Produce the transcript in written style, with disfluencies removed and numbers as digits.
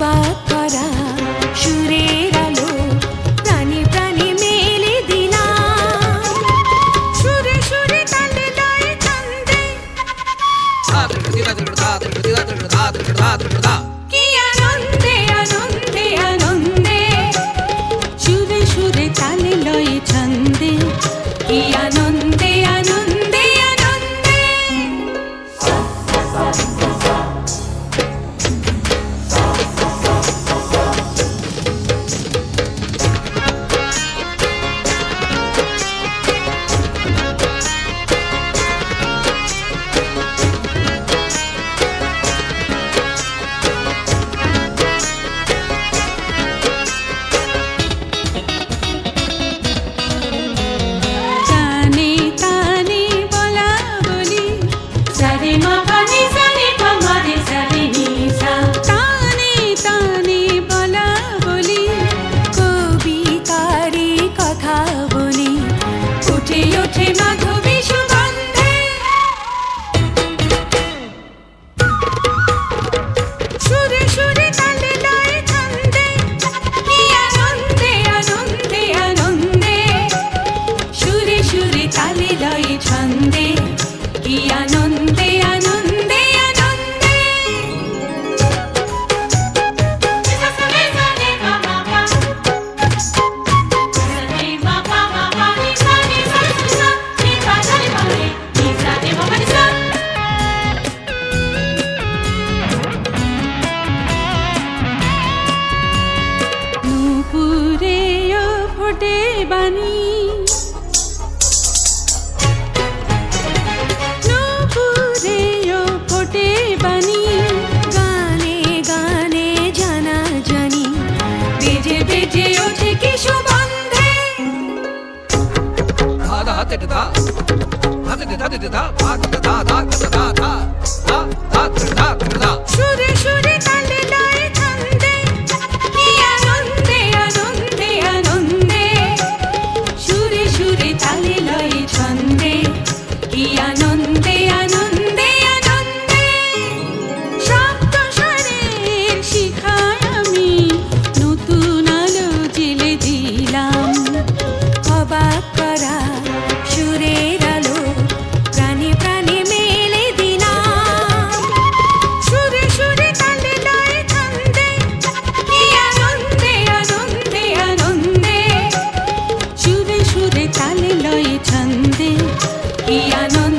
অবাক করা সুরের আলো প্রাণে প্রাণে মেলে দিলাম। সুরে সুরে তালে লয়ে ছন্দে কি আনন্দে আনন্দে আনন্দে, সুরে সুরে তালে লয়ে ছন্দে কি আনন্দে আনন্দে আনন্দে। ছন্দে কি আনন্দে আনন্দে আনন্দে। নুপুরেও ফোটে বাণী, গানে গানে জানা জানি বেজে বেজে ওঠে কি সুগন্ধে। সুরে সুরে তালে লয়ে ছন্দে কি আনন্দে আনন্দে আনন্দে, সুরে সুরে তালে লয়ে ছন্দে কি আনন্দে আনন্দে আনন্দে। শব্দ স্বরের শিখায় আমি নতুন আলো জেলে দিলাম। অবাক করা সুরের আলো প্রাণে প্রাণে মেলে দিলাম। সুরে সুরে তালে লয়ে ছন্দে কি আনন্দে আনন্দে আনন্দে, সুরে সুরে তালে লয়ে ছন্দে কি আনন্দে।